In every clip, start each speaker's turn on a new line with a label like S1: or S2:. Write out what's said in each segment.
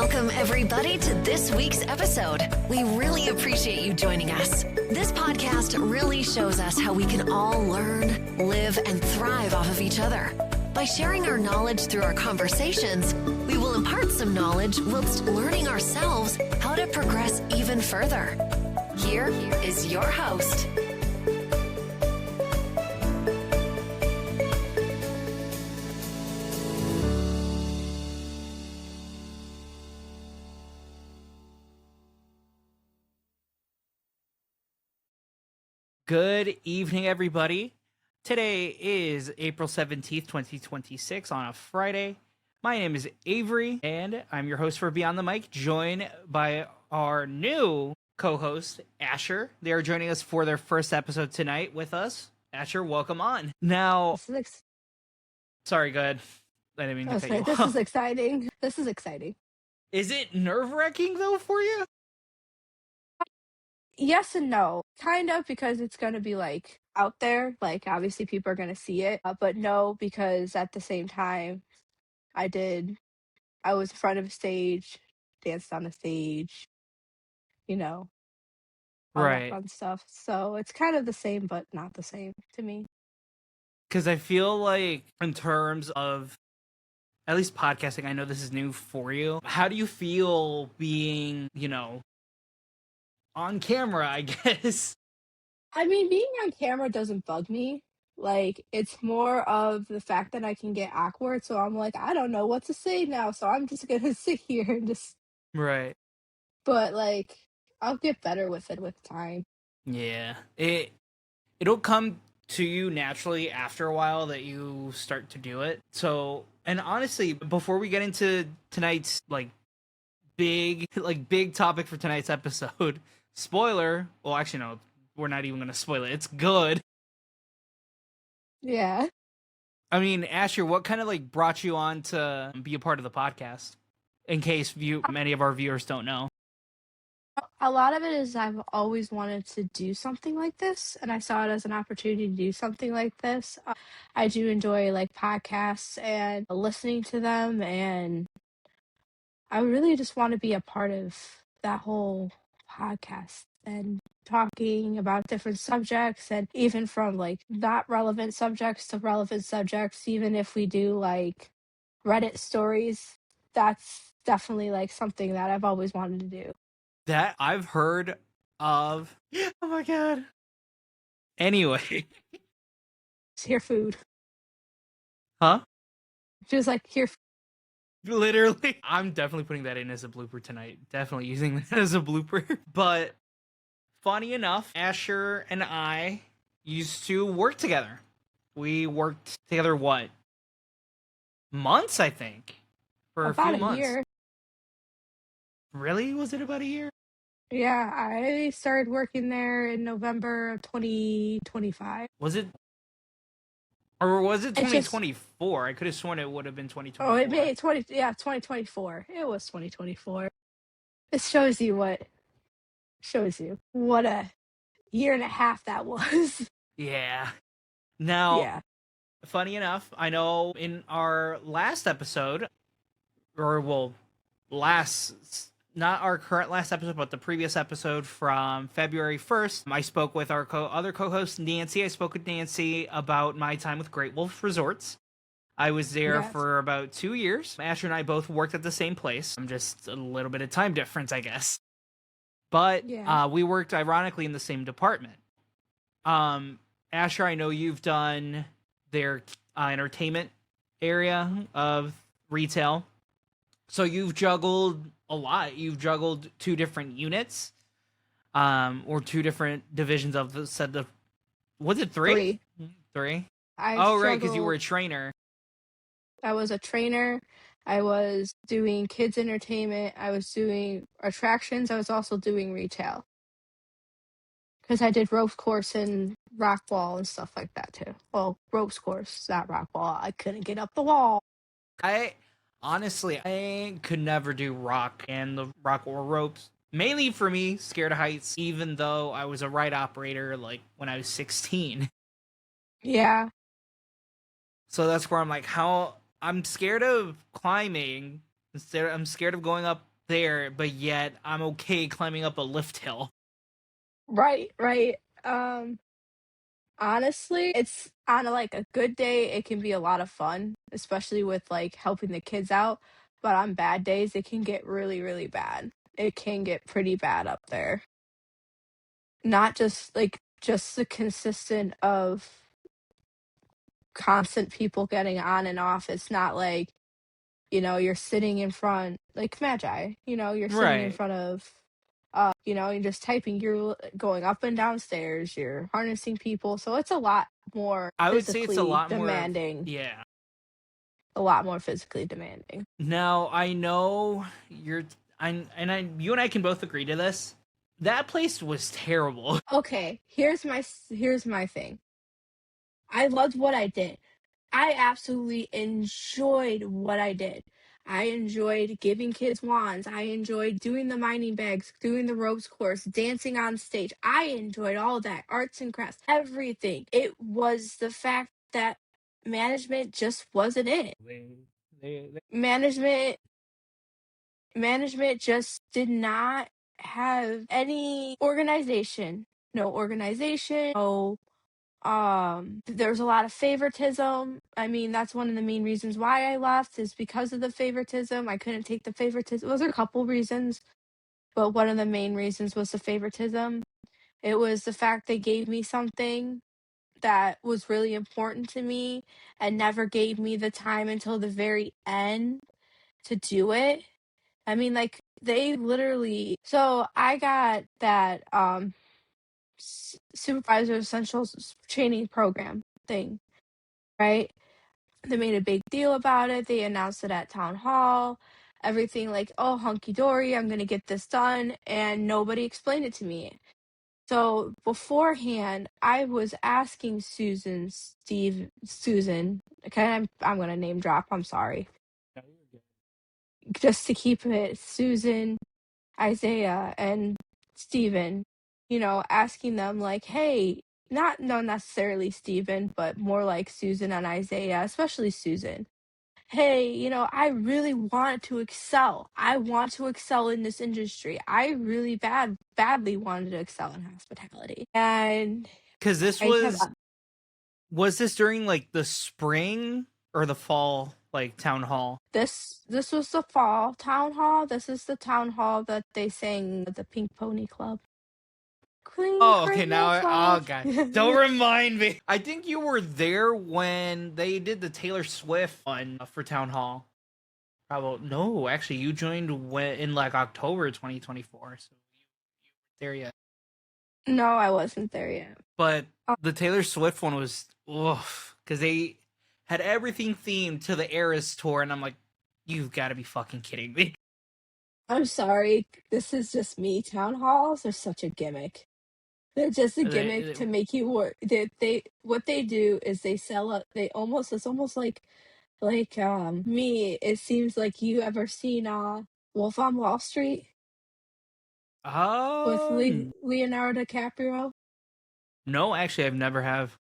S1: Welcome, everybody, to this week's episode. We really appreciate you joining us. This podcast really shows us how we can all learn, live, and thrive off of each other. By sharing our knowledge through our conversations, we will impart some knowledge whilst learning ourselves how to progress even further. Here is your host.
S2: Good evening, everybody. Today is April 17th, 2026 on a Friday. My name is Avery, and I'm your host for Beyond the Mic, joined by our new co-host, Asher. They are joining us for their first episode tonight with us. Asher, welcome on. Now, sorry, go ahead. I didn't mean to cut you off.
S3: This is exciting. This is exciting.
S2: Is it nerve-wracking, though, for you?
S3: Yes and no. Kind of, because it's going to be like out there. Like, obviously people are going to see it. But no, because at the same time, I was in front of a stage, danced on a stage, all
S2: Right.
S3: that fun stuff. So it's kind of the same, but not the same to me.
S2: Because I feel like in terms of at least podcasting, I know this is new for you. How do you feel being, on camera, I guess?
S3: I mean, being on camera doesn't bug me. Like, it's more of the fact that I can get awkward. So I'm like, I don't know what to say now. So I'm just going to sit here and just.
S2: Right.
S3: But, like, I'll get better with it with time.
S2: Yeah. It'll come to you naturally after a while that you start to do it. So, and honestly, before we get into tonight's, big topic for tonight's episode, spoiler, well, actually, no, we're not even going to spoil it. It's good.
S3: Yeah.
S2: I mean, Asher, what kind of brought you on to be a part of the podcast? In case many of our viewers don't know.
S3: A lot of it is I've always wanted to do something like this, and I saw it as an opportunity to do something like this. I do enjoy podcasts and listening to them, and I really just want to be a part of that whole podcast and talking about different subjects, and even from not relevant subjects to relevant subjects. Even if we do Reddit stories, that's definitely something that I've always wanted to do.
S2: That I've heard of. Oh my god. Anyway.
S3: It's here food.
S2: Huh?
S3: Just here.
S2: Literally. I'm definitely putting that in as a blooper tonight. Definitely using that as a blooper. But funny enough, Asher and I used to work together. We worked together, months, I think. For
S3: About
S2: a few months.
S3: Year.
S2: Really? Was it about a year?
S3: Yeah, I started working there in November of 2025.
S2: Was it? Or was it 2024? I could have sworn it would have been 2024.
S3: Oh, it made 2024. It was 2024. It shows you what a year and a half that was.
S2: Yeah. Now, funny enough, I know in our last episode, not our current last episode, but the previous episode from February 1st, I spoke with our other co-host, Nancy. I spoke with Nancy about my time with Great Wolf Resorts. I was there for about 2 years. Asher and I both worked at the same place. I'm just a little bit of time difference, I guess. But we worked, ironically, in the same department. Asher, I know you've done their entertainment area of retail. So you've juggled a lot. You've juggled 2 different units, or 2 different divisions of the set of. Was it 3? 3. Right, because you were a trainer.
S3: I was a trainer. I was doing kids entertainment. I was doing attractions. I was also doing retail. Because I did ropes course and rock wall and stuff like that too. Well, ropes course, not rock wall. I couldn't get up the wall.
S2: Honestly, I could never do rock and the rock or ropes. Mainly for me, scared of heights, even though I was a ride operator when I was 16.
S3: Yeah.
S2: So that's where I'm scared of climbing. I'm scared of going up there, but yet I'm okay climbing up a lift hill.
S3: Right, right. Honestly, it's on like a good day, it can be a lot of fun, especially with like helping the kids out. But on bad days, it can get really, really bad. It can get pretty bad up there. Not just the consistent of constant people getting on and off. It's not like, you're sitting in front like Magi, you're sitting in
S2: Right.
S3: front of you're just typing, you're going up and down stairs, you're harnessing people. So it's a lot more
S2: I would say it's a
S3: physically
S2: lot more of,
S3: demanding.
S2: yeah.
S3: A lot more physically demanding.
S2: Now I know you and I can both agree to this. That place was terrible.
S3: Okay, here's my thing. I loved what I did. I absolutely enjoyed what I did. I enjoyed giving kids wands. I enjoyed doing the mining bags, doing the ropes course, dancing on stage. I enjoyed all that, arts and crafts, everything. It was the fact that management just wasn't it. Management management just did not have any organization. No organization, no there's a lot of favoritism. I mean, that's one of the main reasons why I left, is because of the favoritism. I couldn't take the favoritism. Well, there were a couple reasons, but one of the main reasons was the favoritism. It was the fact they gave me something that was really important to me and never gave me the time until the very end to do it. I mean, like, they literally, so I got that supervisor essentials training program thing, right? They made a big deal about it. They announced it at town hall. Everything like, oh, hunky dory, I'm gonna get this done, and nobody explained it to me. So beforehand, I was asking Susan. Okay, I'm gonna name drop. I'm sorry. Just to keep it, Susan, Isaiah, and Steven, asking them like, hey, not no necessarily Steven, but more like Susan and Isaiah, especially Susan. Hey, I really want to excel. I want to excel in this industry. I really badly wanted to excel in hospitality. And
S2: Cuz this
S3: I kept
S2: was this during like the spring or the fall like town hall?
S3: this was the fall town hall. This is the town hall that they sang at the Pink Pony Club. Clean
S2: Oh, okay. Now,
S3: criminals
S2: oh
S3: love.
S2: god, don't remind me. I think you were there when they did the Taylor Swift one for Town Hall. Probably no. Actually, you joined in like October 2024, so you weren't there yet.
S3: No, I wasn't there yet.
S2: But the Taylor Swift one was oof, because they had everything themed to the Eras tour, and I'm like, you've got to be fucking kidding me.
S3: I'm sorry, this is just me. Town halls are such a gimmick. They're just a gimmick
S2: They-
S3: to make you work. They what they do is they sell it. It's almost like me. It seems like you ever seen Wolf on Wall Street with
S2: um,
S3: Leonardo DiCaprio?
S2: no, actually, I've never have.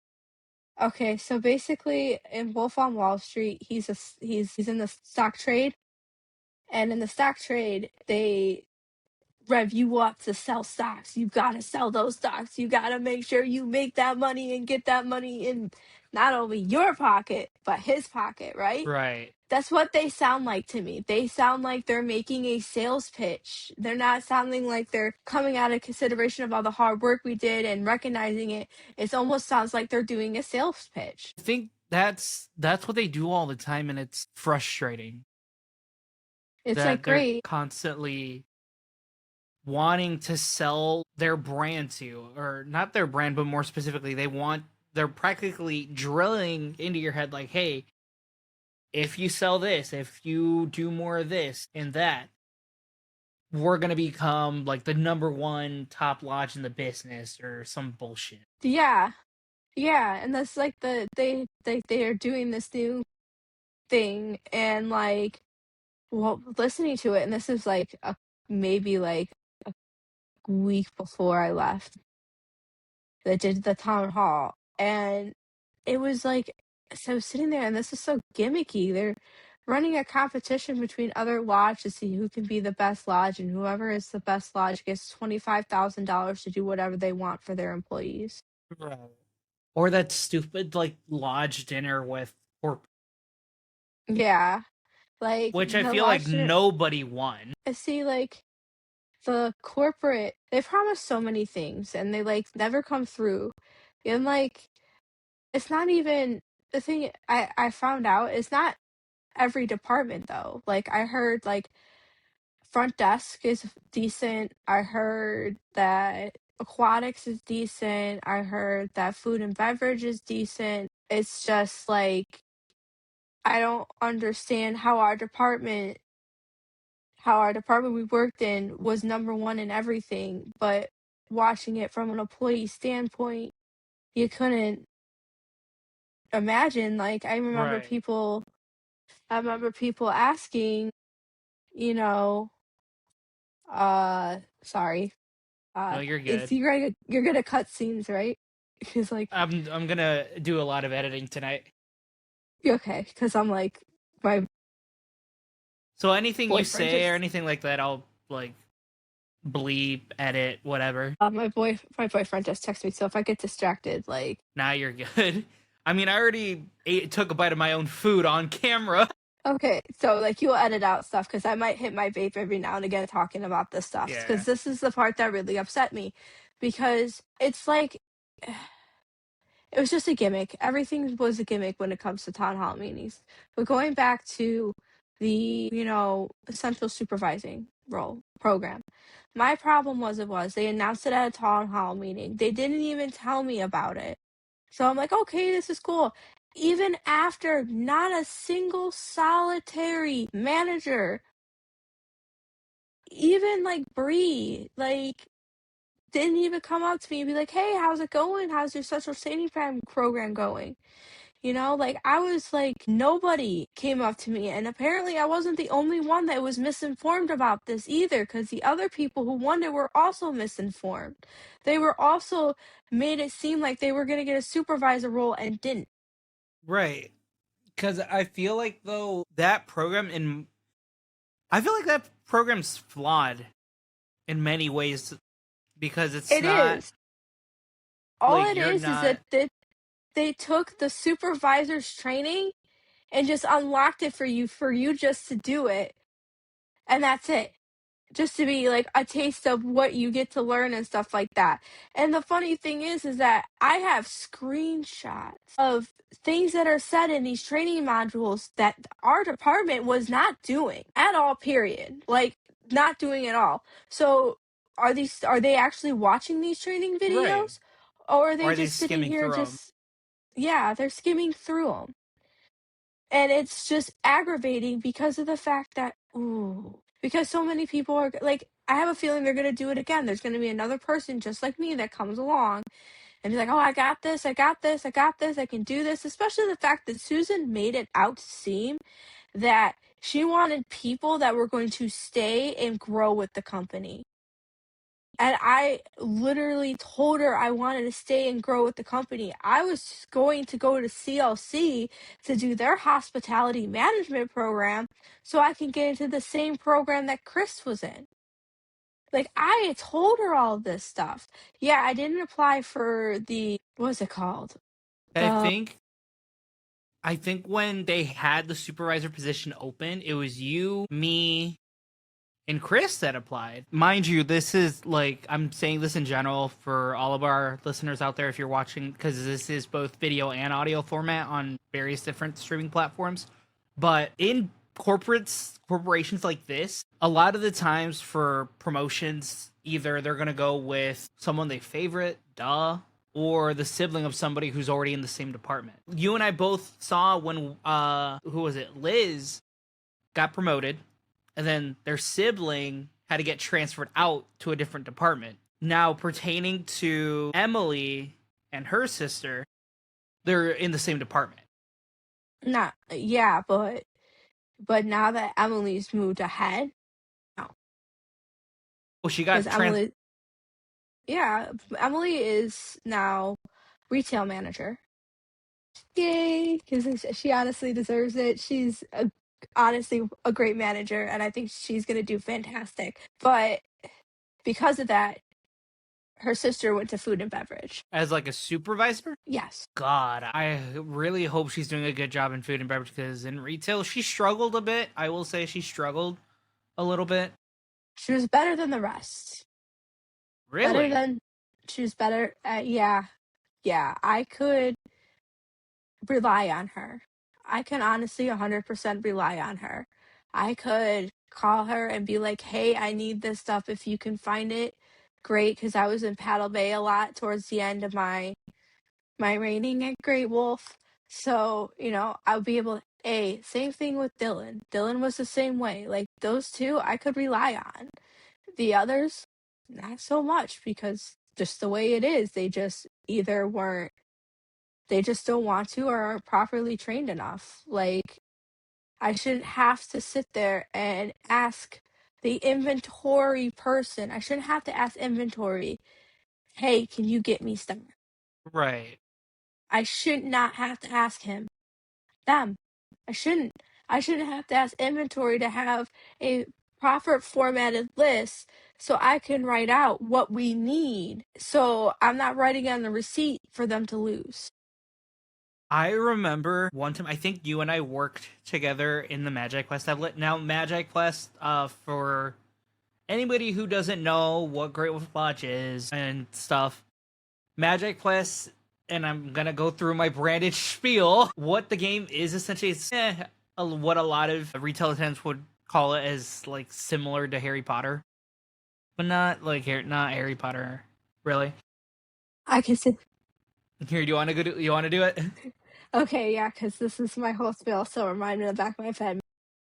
S3: Okay, so basically in Wolf on Wall Street, he's in the stock trade, and in the stock trade, they rev you up to sell stocks. You gotta sell those stocks. You gotta make sure you make that money and get that money in not only your pocket, but his pocket, right?
S2: Right.
S3: That's what they sound like to me. They sound like they're making a sales pitch. They're not sounding like they're coming out of consideration of all the hard work we did and recognizing it. It almost sounds like they're doing a sales pitch.
S2: I think that's what they do all the time, and it's frustrating
S3: It's
S2: that
S3: like,
S2: they're
S3: great.
S2: constantly wanting to sell their brand to, or not their brand, but more specifically, they're practically drilling into your head like, hey, if you sell this, if you do more of this and that, we're gonna become like the number one top lodge in the business or some bullshit.
S3: Yeah. Yeah, and that's like they are doing this new thing, and like, well, listening to it, and this is like maybe like a week before I left. They did the town hall, and it was like, so sitting there, and this is so gimmicky. running a competition between other lodges to see who can be the best lodge, and whoever is the best lodge gets $25,000 to do whatever they want for their employees.
S2: Right. Or that stupid like lodge dinner with corp,
S3: Yeah, like
S2: which I
S3: the
S2: feel like
S3: lodge dinner.
S2: nobody won.
S3: I see, like the corporate. They promise so many things, and they like never come through. And like, it's not even the thing. I found out it's not every department though. Like I heard like front desk is decent. I heard that aquatics is decent. I heard that food and beverage is decent. It's just like I don't understand how our department we worked in was number one in everything, but watching it from an employee standpoint, you couldn't imagine. Like
S2: Right.
S3: I remember people asking, you know, sorry.
S2: No, you're
S3: It's
S2: good.
S3: you're gonna cut scenes, right? Because like,
S2: I'm gonna do a lot of editing tonight.
S3: okay, because I'm like my
S2: So anything you
S3: boyfriend
S2: say or
S3: just
S2: anything like that, I'll like bleep, edit, whatever.
S3: my boyfriend just texted me. So if I get distracted, like,
S2: Now you're good. I mean, I already took a bite of my own food on camera.
S3: okay, so like you'll edit out stuff because I might hit my vape every now and again talking about this stuff
S2: Yeah.
S3: because this is the part that really upset me because it's like it was just a gimmick. Everything was a gimmick when it comes to town hall meetings. But going back to the, essential supervising role program, my problem was they announced it at a town hall meeting. They didn't even tell me about it. So I'm like, okay, this is cool. Even after not a single solitary manager, even like Bree, like didn't even come up to me and be like, hey, how's it going? How's your social safety program going? Like I was like, nobody came up to me. And apparently I wasn't the only one that was misinformed about this either, because the other people who won it were also misinformed. They were also made it seem like they were going to get a supervisor role and didn't.
S2: Right. Because I feel like though that program in I feel like that program's flawed in many ways because it's
S3: It
S2: not
S3: is. All
S2: like
S3: it
S2: you're
S3: is
S2: not
S3: that they took the supervisor's training and just unlocked it for you just to do it. And that's it. Just to be like a taste of what you get to learn and stuff like that. And the funny thing is that I have screenshots of things that are said in these training modules that our department was not doing at all, period. Like not doing at all. So are they actually watching these training
S2: right.
S3: videos, or are
S2: Or
S3: they
S2: are they
S3: just sitting
S2: skimming
S3: here
S2: through them?
S3: just, yeah, they're skimming through them. And it's just aggravating because of the fact that, ooh, because so many people are like, I have a feeling they're going to do it again. There's going to be another person just like me that comes along and be like, oh, I got this, I got this, I got this, I can do this. Especially the fact that Susan made it out to seem that she wanted people that were going to stay and grow with the company. And I literally told her I wanted to stay and grow with the company. I was going to go to CLC to do their hospitality management program so I can get into the same program that Chris was in. Like, I told her all of this stuff. Yeah, I didn't apply for what was it called?
S2: I
S3: The
S2: think I think when they had the supervisor position open, it was you, me, and Chris that applied. Mind you, this is like I'm saying this in general for all of our listeners out there if you're watching because this is both video and audio format on various different streaming platforms. But in corporations like this, a lot of the times for promotions, either they're going to go with someone they favorite, duh, or the sibling of somebody who's already in the same department. You and I both saw when who was it? Liz got promoted and then their sibling had to get transferred out to a different department. Now, pertaining to Emily and her sister, they're in the same department.
S3: not yeah, but now that Emily's moved ahead, no,
S2: Well, she
S3: because
S2: got trans.
S3: Emily is now retail manager. Yay, because she honestly deserves it. She's a honestly a great manager, and I think she's gonna do fantastic. But because of that, her sister went to food and beverage.
S2: As like a supervisor?
S3: Yes.
S2: God, I really hope she's doing a good job in food and beverage because in retail she struggled a bit. I will say she struggled a little bit.
S3: She was better than the rest. Better
S2: Really?
S3: than she was better at yeah. Yeah, I could rely on her. I can honestly 100% rely on her. I could call her and be like, "Hey, I need this stuff if you can find it." Great, because I was in Paddle Bay a lot towards the end of my reigning at Great Wolf. So, I'll be able same thing with Dylan. Dylan was the same way. Like those two I could rely on. The others, not so much because just the way it is, they just either weren't they just don't want to or aren't properly trained enough. Like I shouldn't have to sit there and ask the inventory person. I shouldn't have to ask inventory, "Hey, can you get me stuff?"
S2: Right.
S3: I should not have to ask them. I shouldn't. I shouldn't have to ask inventory to have a proper formatted list so I can write out what we need. So I'm not writing on the receipt for them to lose.
S2: I remember one time, I think you and I worked together in the Magic Quest tablet. Now, Magic Quest, for anybody who doesn't know what Great Wolf Lodge is and stuff, Magic Quest, and I'm gonna go through my branded spiel. What the game is essentially, it's what a lot of retail attendants would call it as like similar to Harry Potter, but not like not Harry Potter, really.
S3: I can say,
S2: Here, do you want to go? You want to do it?
S3: okay, yeah, because this is my whole spiel, so remind me in the back of my head.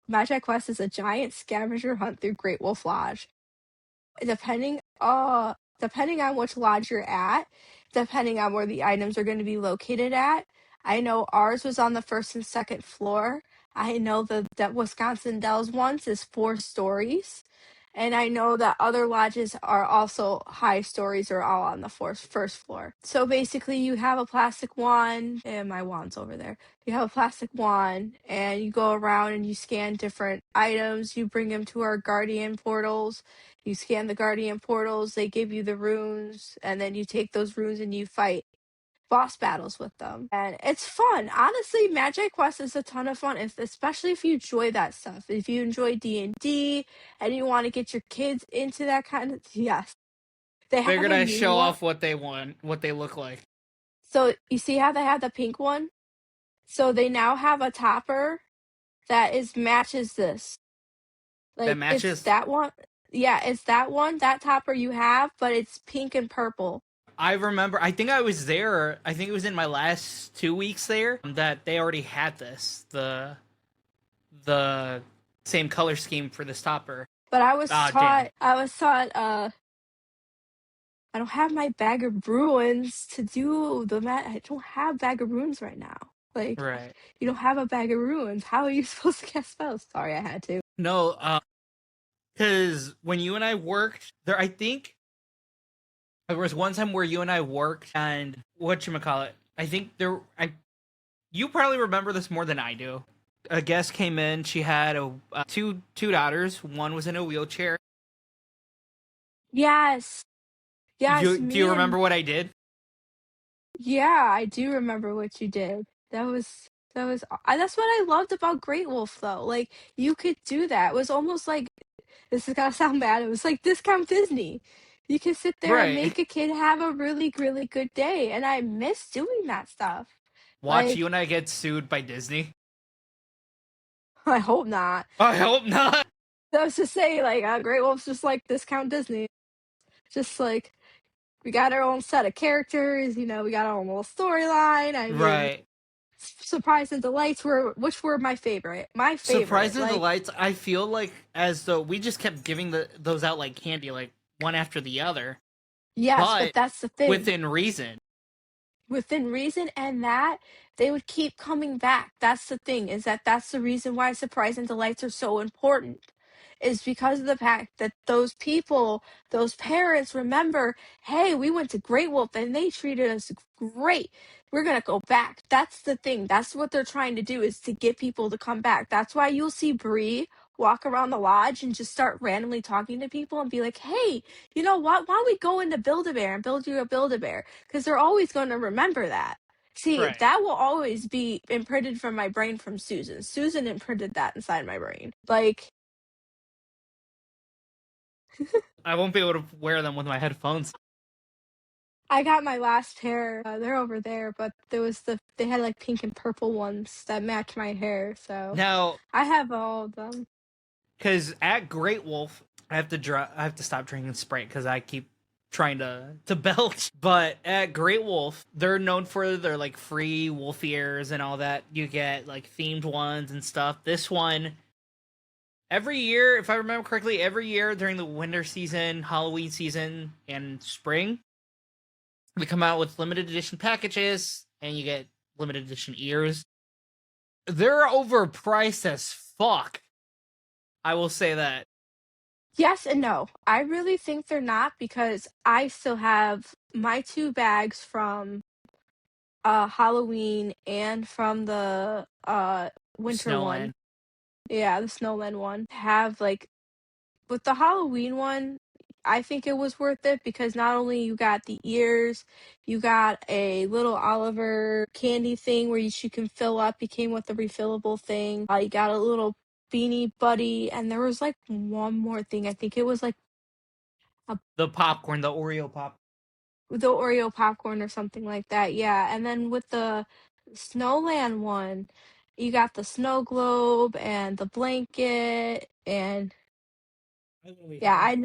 S3: Magic Quest is a giant scavenger hunt through Great Wolf Lodge. Depending on which lodge you're at, depending on where the items are going to be located at. I know ours was on the first and second floor. I know that Wisconsin Dells ones is 4 stories. And I know that other lodges are also high stories or all on the first floor. So basically you have a plastic wand, and my wand's over there. You have a plastic wand and you go around and you scan different items. You bring them to our guardian portals. You scan the guardian portals, they give you the runes, and then you take those runes and you fight boss battles with them. And it's fun. Honestly, Magic Quest is a ton of fun, especially if you enjoy that stuff. If you enjoy D&D and you want to get your kids into that kind of yes. They have
S2: Figured
S3: a
S2: I'd
S3: new
S2: show
S3: one.
S2: off what they want, what they look like.
S3: So you see how they have the pink one? So they now have a topper that is matches this.
S2: That
S3: Like it's
S2: matches.
S3: that one. Yeah, it's that one, that topper you have, but it's pink and purple.
S2: I remember. I think I was there. I think it was in my last 2 weeks there that they already had this the same color scheme for this topper.
S3: But I was
S2: Ah,
S3: taught
S2: damn.
S3: I don't have my bag of ruins to do I don't have bag of ruins right now. Like
S2: Right.
S3: you don't have a bag of ruins. How are you supposed to cast spells? Sorry, I had to.
S2: No, because when you and I worked there, I think there was one time where you and I worked, and whatchamacallit, I think you probably remember this more than I do. A guest came in. She had two daughters. One was in a wheelchair.
S3: Yes. Yes,
S2: Do you
S3: me and
S2: remember what I did?
S3: yeah, I do remember what you did. That's what I loved about Great Wolf though. Like you could do that. It was almost like this is gonna sound bad. It was like discount Disney. You can sit there and
S2: Right.
S3: make a kid have a really, really good day. And I miss doing that stuff.
S2: Watch you
S3: Like,
S2: and I get sued by Disney.
S3: I hope not.
S2: I hope not.
S3: That was to say, like, Great Wolf's just like discount Disney. Just like, we got our own set of characters, we got our own little storyline. I mean,
S2: Right.
S3: Surprise and Delights which were my favorite. My favorite.
S2: Surprise and
S3: Like,
S2: Delights, I feel like as though we just kept giving those out like candy, like one after the other.
S3: yes, but
S2: But
S3: that's the thing.
S2: within reason.
S3: Within reason, and that they would keep coming back. That's the thing, is that's the reason why Surprise and Delights are so important, is because of the fact that those people, those parents remember, hey, we went to Great Wolf and they treated us great. we're gonna go back. That's the thing. That's what they're trying to do, is to get people to come back. That's why you'll see Bree walk around the lodge and just start randomly talking to people and be like, hey, you know what? Why don't we go into Build-A-Bear and build you a Build-A-Bear? Because they're always going to remember that. See,
S2: Right.
S3: that will always be imprinted from my brain from Susan. Susan imprinted that inside my brain. Like,
S2: I won't be able to wear them with my headphones.
S3: I got my last pair. They're over there, but they had like pink and purple ones that match my hair. So
S2: Now,
S3: I have all of them.
S2: because at Great Wolf, I have to stop drinking Sprite because I keep trying to belch. But at Great Wolf, they're known for their like free wolf ears and all that. You get like themed ones and stuff. This one, every year, if I remember correctly, every year during the winter season, Halloween season, and spring, they come out with limited edition packages, and you get limited edition ears. They're overpriced as fuck. I will say that.
S3: Yes and no. I really think they're not, because I still have my 2 bags from Halloween and from the winter one.
S2: Snowland.
S3: Yeah, the Snowland one. Have like, with the Halloween one, I think it was worth it, because not only you got the ears, you got a little Oliver candy thing where she can fill up. He came with the refillable thing. You got a little Beanie Buddy, and there was like one more thing. I think it was like
S2: The popcorn, the Oreo pop.
S3: the Oreo popcorn or something like that. Yeah, and then with the Snowland one, you got the snow globe and the blanket, and yeah,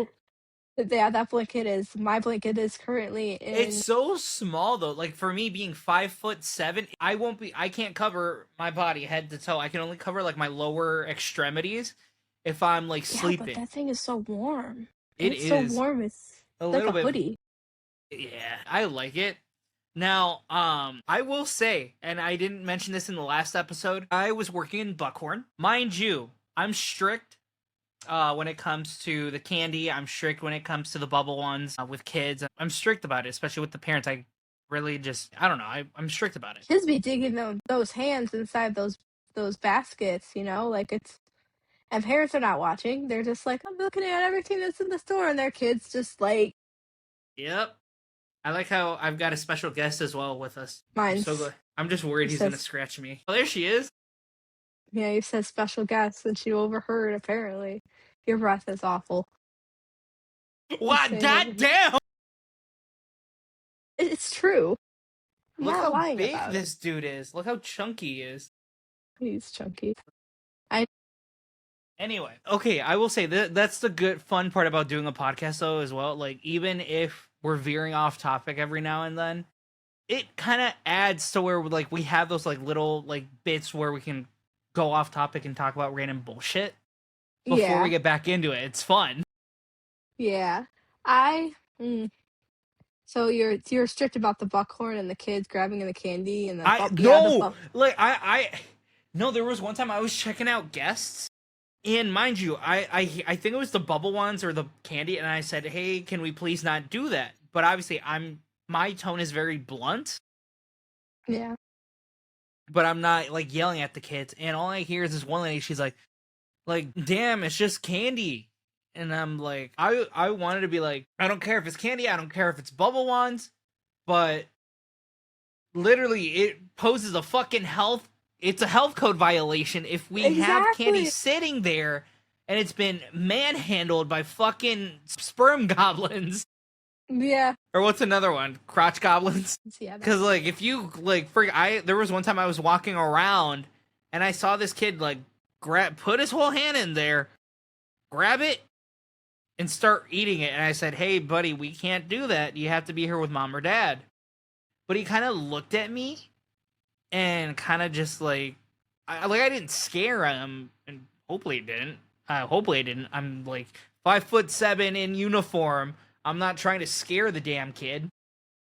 S3: yeah, that blanket is my blanket is currently
S2: It's
S3: in.
S2: so small though. Like for me being 5'7", I can't cover my body head to toe. I can only cover like my lower extremities if I'm like
S3: Yeah, but
S2: sleeping.
S3: that thing is so warm.
S2: It
S3: It's so
S2: is
S3: warm. It's
S2: a
S3: like
S2: little
S3: a
S2: bit.
S3: hoodie.
S2: Yeah, I like it. Now, I will say, and I didn't mention this in the last episode, I was working in Buckhorn. Mind you, I'm strict when it comes to the candy. I'm strict when it comes to the bubble ones with kids. I'm strict about it, especially with the parents. I really just, I don't know, I'm strict about it.
S3: Kids be digging those hands inside those baskets, like it's. And parents are not watching. They're just like, I'm looking at everything that's in the store, and their kids just like,
S2: Yep. I like how I've got a special guest as well with us. I'm so
S3: mine's.
S2: good. I'm just worried
S3: He
S2: he's going to
S3: says,
S2: scratch me. Oh, there she is.
S3: yeah, you said special guest, and she overheard. Apparently, your breath is awful.
S2: What? God damn!
S3: It's true. I'm
S2: Look
S3: not
S2: how
S3: lying
S2: big
S3: about
S2: this dude is. Look how chunky he is.
S3: it. He's chunky.
S2: Anyway, okay, I will say that's the good fun part about doing a podcast though as well. Like even if we're veering off topic every now and then, it kind of adds to where like we have those like little like bits where we can go off topic and talk about random bullshit before
S3: Yeah,
S2: we get back into it. It's fun.
S3: yeah. I. So you're strict about the buckhorn and the kids grabbing the candy and the
S2: I
S3: yeah, the
S2: no, like I no. There was one time I was checking out guests. And mind you, I think it was the bubble ones or the candy, and I said, "Hey, can we please not do that?" But obviously, my tone is very blunt,
S3: yeah.
S2: but I'm not like yelling at the kids. And all I hear is this one lady. She's like, "Damn, it's just candy," and I'm like, I wanted to be like, I don't care if it's candy, I don't care if it's bubble ones, but literally, it poses a fucking health. It's a health code violation if we have candy
S3: Exactly.
S2: sitting there and it's been manhandled by fucking sperm goblins.
S3: Yeah.
S2: Or what's another one? Crotch goblins.
S3: Yeah.
S2: Because like if you like, there was one time I was walking around and I saw this kid like put his whole hand in there, grab it, and start eating it. And I said, "Hey, buddy, we can't do that. You have to be here with mom or dad." But he kind of looked at me and kind of just like, I didn't scare him, and hopefully it didn't. Hopefully I didn't. I'm like 5'7" in uniform. I'm not trying to scare the damn kid.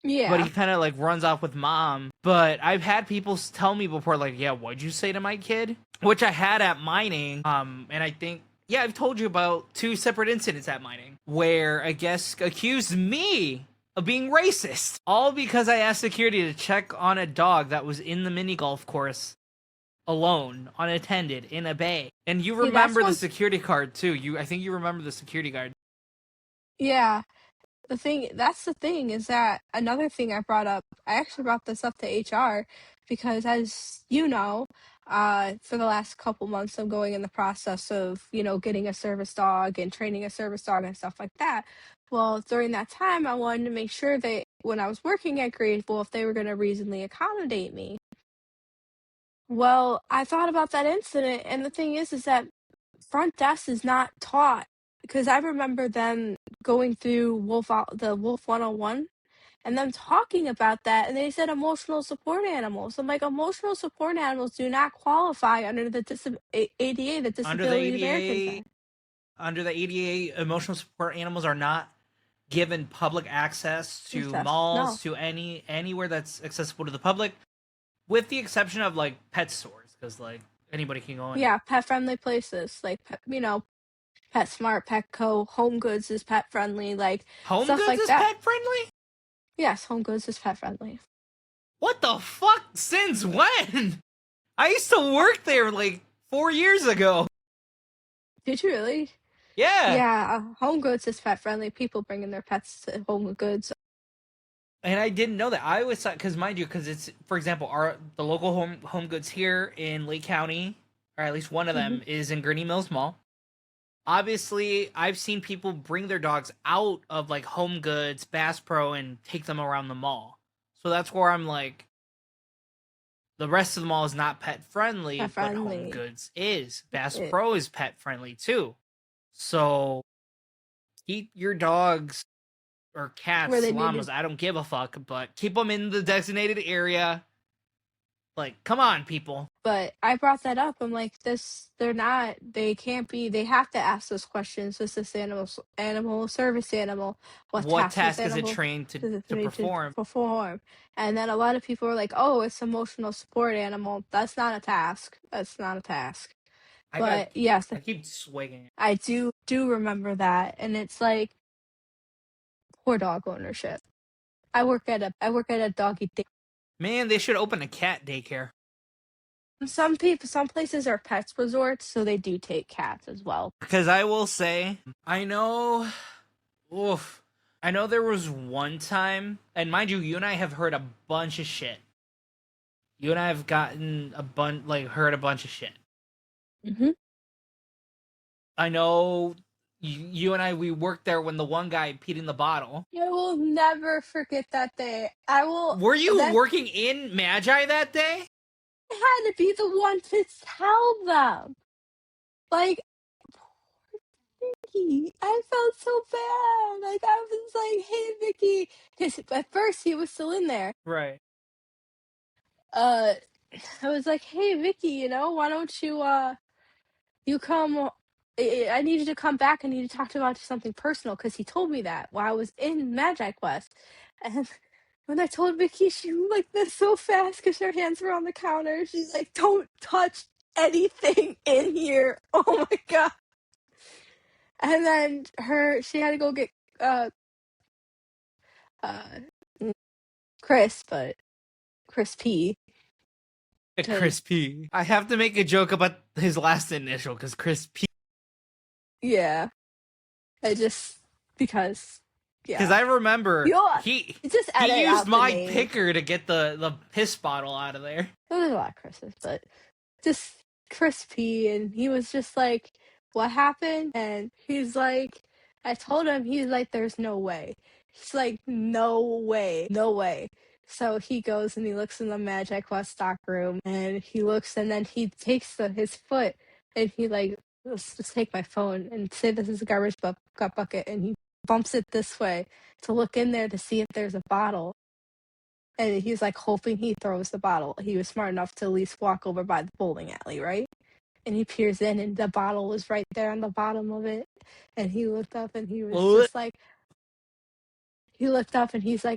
S3: Yeah.
S2: But he kind of like runs off with mom. But I've had people tell me before, like, "Yeah, what'd you say to my kid?" Which I had at mining. And I think, yeah, I've told you about 2 separate incidents at mining where a guest accused me of being racist. All because I asked security to check on a dog that was in the mini golf course alone, unattended, in a bay. And you
S3: See, that's
S2: remember the
S3: what.
S2: security guard too. I think you remember the security guard.
S3: Yeah. That's the thing is that another thing I brought up, I actually brought this up to HR because as you know, for the last couple months I'm going in the process of, getting a service dog and training a service dog and stuff like that. Well, during that time I wanted to make sure that when I was working at Grateful, if they were going to reasonably accommodate me. Well, I thought about that incident, and the thing is that front desk is not taught because I remember them going through the Wolf 101 and them talking about that, and they said emotional support animals. I'm like, emotional support animals do not qualify under the ADA, the
S2: Under the
S3: Disability Americans
S2: ADA,
S3: Act.
S2: under the ADA, emotional support animals are not given public access to
S3: No.
S2: malls, to anywhere that's accessible to the public, with the exception of like pet stores, because like anybody can go in.
S3: Yeah, pet friendly places like PetSmart, Petco, Home Goods is pet friendly, like
S2: Home
S3: stuff
S2: Goods
S3: like
S2: is
S3: that.
S2: pet friendly.
S3: Yes, Home Goods is pet friendly.
S2: What the fuck? Since when? I used to work there like 4 years ago.
S3: Did you really?
S2: Yeah.
S3: Yeah, Home Goods is pet friendly. People bringing their pets to Home Goods.
S2: And I didn't know that. I always thought, because mind you, because it's, for example, the local home goods here in Lake County, or at least one of them, is in Gurney Mills Mall. Obviously, I've seen people bring their dogs out of like Home Goods, Bass Pro, and take them around the mall. So that's where I'm like, the rest of the mall is not pet friendly,
S3: Pet
S2: but Home
S3: friendly.
S2: Goods is. Bass
S3: It-
S2: Pro is pet friendly too. So keep your dogs or cats,
S3: Where they
S2: llamas,
S3: needed.
S2: I don't give a fuck, but keep them in the designated area. Like, come on, people.
S3: But I brought that up. I'm like, they can't be, they have to ask those questions. Is this animal service animal? What
S2: What
S3: task this
S2: task is it
S3: animal
S2: trained
S3: does it
S2: to
S3: need to
S2: perform?
S3: perform? And then a lot of people are like, oh, it's emotional support animal. That's not a task. That's not a task. But yes,
S2: I keep swigging.
S3: I do remember that. And it's like, poor dog ownership. I work at a doggy day.
S2: Man, they should open a cat daycare.
S3: Some places are pets resorts, so they do take cats as well.
S2: Because I will say, I know, oof, I know there was one time, and mind you and I have heard a bunch of shit. You and I have gotten heard a bunch of shit.
S3: Mm-hmm.
S2: I know you and I, we worked there when the one guy peed in the bottle.
S3: I will never forget that day.
S2: Were you
S3: That
S2: working in Magi that day?
S3: I had to be the one to tell them. Like, poor Vicky, I felt so bad. Like, I was like, hey, Vicky. Because at first he was still in there.
S2: Right.
S3: I was like, hey, Vicky, why don't you come. I need you to come back. I need to talk about something personal because he told me that while I was in Magi Quest. And when I told Vicky, she went like this so fast because her hands were on the counter. She's like, don't touch anything in here. Oh my God. And then she had to go get uh, Chris, but Chris P.
S2: Chris P. I have to make a joke about his last initial because Chris P.
S3: Yeah. Because
S2: Because I remember he
S3: just
S2: used my picker to get the piss bottle out of there.
S3: There's a lot of Chris's, but just Chris P. And he was just like, what happened? And he's like, I told him, he's like, there's no way. He's like, no way, no way. So he goes and he looks in the Magic Quest stock room and he looks and then he takes his foot and he like, let's just take my phone and say this is a garbage bucket and he bumps it this way to look in there to see if there's a bottle. And he's like hoping he throws the bottle. He was smart enough to at least walk over by the bowling alley, right? And he peers in and the bottle was right there on the bottom of it. And he looked up and he was just like,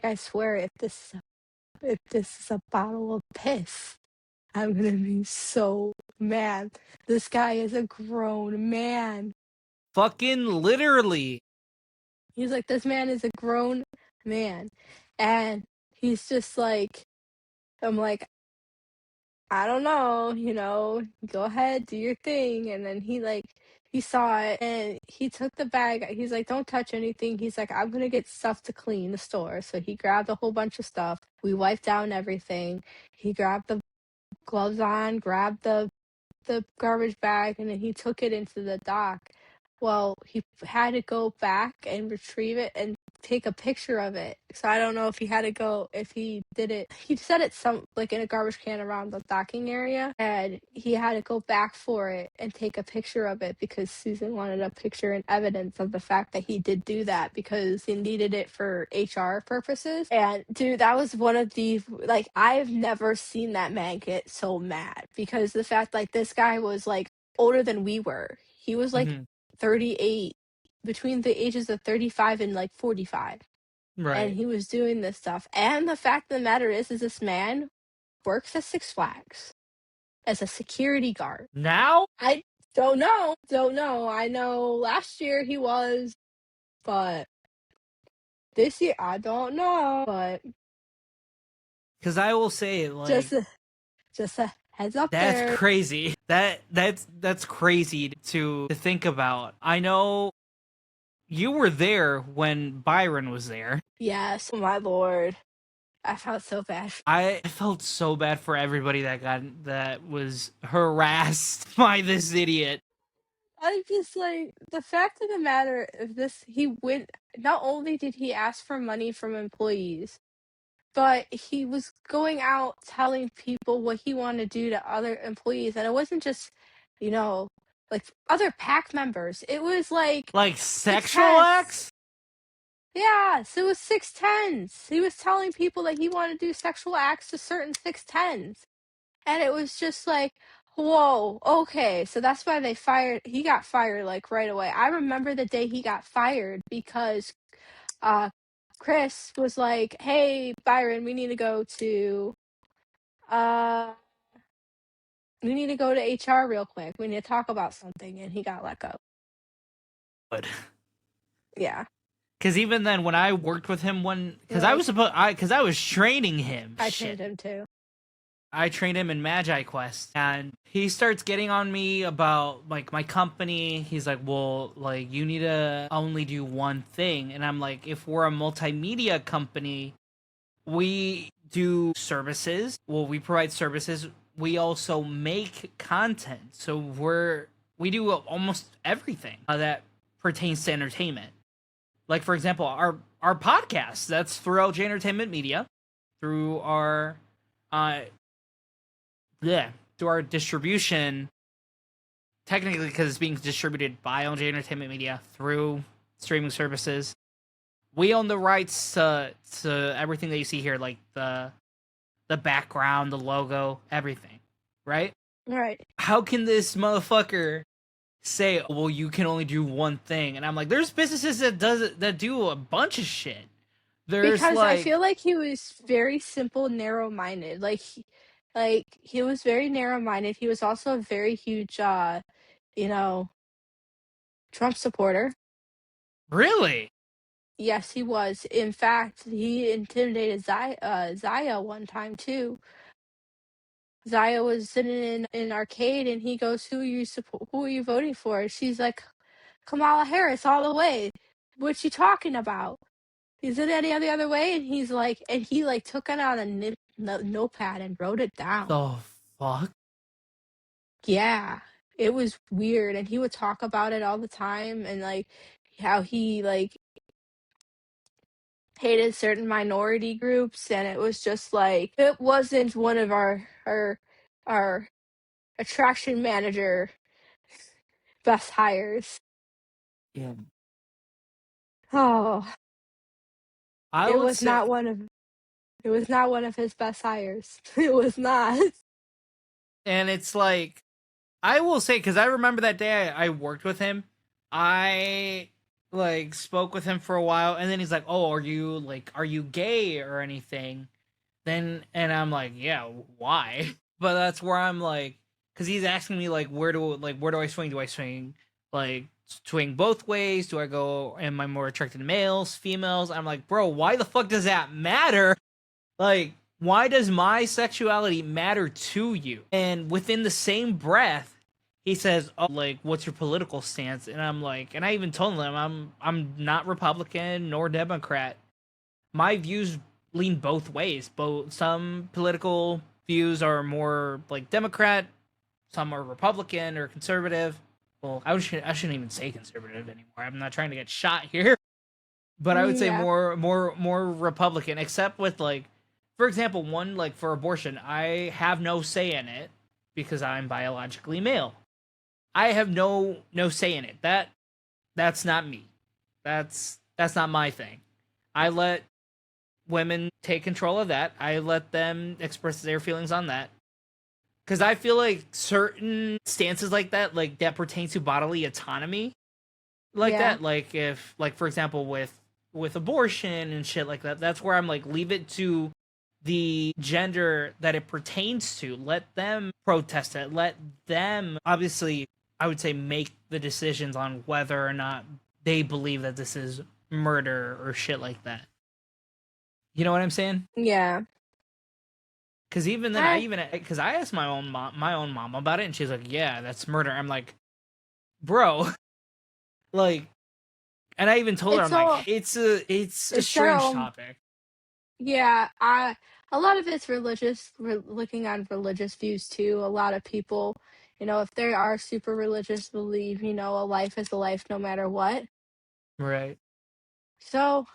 S3: I swear if this is a bottle of piss, I'm gonna be so mad. This guy is a grown man.
S2: Fucking literally.
S3: He's like, this man is a grown man. And he's just like, I'm like, I don't know, go ahead, do your thing. And then he saw it and he took the bag. He's like, don't touch anything. He's like, I'm gonna get stuff to clean the store. So he grabbed a whole bunch of stuff. We wiped down everything. He grabbed the gloves on, grabbed the garbage bag, and then he took it into the dock. Well, he had to go back and retrieve it and take a picture of it. So I don't know if he did it. He set it in a garbage can around the docking area, and he had to go back for it and take a picture of it because Susan wanted a picture and evidence of the fact that he did do that because he needed it for HR purposes. And dude, that was one of the, I've never seen that man get so mad because the fact this guy was older than we were. He was 38, between the ages of 35 and 45.
S2: Right.
S3: And he was doing this stuff. And the fact of the matter is this man works at Six Flags as a security guard.
S2: Now?
S3: I don't know. I know last year he was, but this year I don't know. But
S2: because I will say,
S3: just a heads up
S2: that's
S3: there.
S2: crazy. That's crazy to think about. I know you were there when Byron was there.
S3: Yes, my lord. I felt so bad.
S2: I felt so bad for everybody that was harassed by this idiot.
S3: I'm just the fact of the matter of this, not only did he ask for money from employees, but he was going out telling people what he wanted to do to other employees. And it wasn't just, other pack members. It was
S2: sexual acts?
S3: Yeah, so it was 6'10s. He was telling people that he wanted to do sexual acts to certain 6'10s. And it was just whoa, okay. So that's why he got fired right away. I remember the day he got fired because Chris was like, hey, Byron, we need to go to HR real quick. We need to talk about something. And he got let go.
S2: Good.
S3: Yeah.
S2: Because even then, when I worked with him, because I was training him.
S3: I trained him too.
S2: I trained him in Magi Quest, and he starts getting on me about my company. He's like, well, you need to only do one thing. And I'm like, if we're a multimedia company, we do services. Well, we provide services. We also make content. So we do almost everything that pertains to entertainment. Like, for example, our podcast, that's through LJ Entertainment Media, through our through our distribution, technically because it's being distributed by LJ Entertainment Media through streaming services. We own the rights to everything that you see here, like the background, the logo, everything, right?
S3: Right.
S2: How can this motherfucker say, well, you can only do one thing? And I'm like, there's businesses that do a bunch of shit. Because
S3: I feel like he was very simple, narrow-minded. He was very narrow-minded. He was also a very huge, Trump supporter.
S2: Really?
S3: Yes, he was. In fact, he intimidated Zaya one time too. Zaya was sitting in an arcade, and he goes, "Who are you voting for?" She's like, "Kamala Harris, all the way. What you talking about? Is it any other way?" And he took it out a notepad and wrote it down.
S2: The fuck?
S3: Yeah, it was weird, and he would talk about it all the time, and how he hated certain minority groups, and it was just it wasn't one of our attraction manager best hires.
S2: Yeah.
S3: Oh, it was not one of his best hires. It was not.
S2: And it's I will say, because I remember that day I worked with him, I spoke with him for a while, and then he's like, "Oh, are you gay or anything?" And I'm like, "Yeah, why?" But that's where I'm because he's asking me where do I swing? Do I swing swing both ways? Do I go, am I more attracted to males, females? I'm like, bro, why the fuck does that matter? Like, why does my sexuality matter to you? And within the same breath, he says, "Oh, like, what's your political stance?" And I'm like, and I even told him, I'm not Republican nor Democrat. My views lean both ways. Both some political views are more like Democrat, some are Republican or conservative. Well, I shouldn't even say conservative anymore. I'm not trying to get shot here, but I would say
S3: Yeah.
S2: more Republican. Except with like, for example, one like for abortion, I have no say in it because I'm biologically male. I have no say in it. That's not me. That's not my thing. I let women take control of that. I let them express their feelings on that. Because I feel like certain stances like that pertain to bodily autonomy, like
S3: Yeah.
S2: that, like if, like for example, with abortion and shit like that, that's where I'm like, leave it to the gender that it pertains to. Let them protest it. Let them, obviously, I would say, make the decisions on whether or not they believe that this is murder or shit like that. You know what I'm saying?
S3: Yeah.
S2: Because even then,
S3: I
S2: because I asked my own mom about it, and she's like, "Yeah, that's murder." I'm like, "Bro," like, and I even told her, I'm
S3: it's
S2: like,
S3: all
S2: "It's a
S3: it's their
S2: strange
S3: own.
S2: topic."
S3: Yeah, I a lot of it's religious, looking on religious views too. A lot of people, if they are super religious, believe, a life is a life no matter what.
S2: Right,
S3: So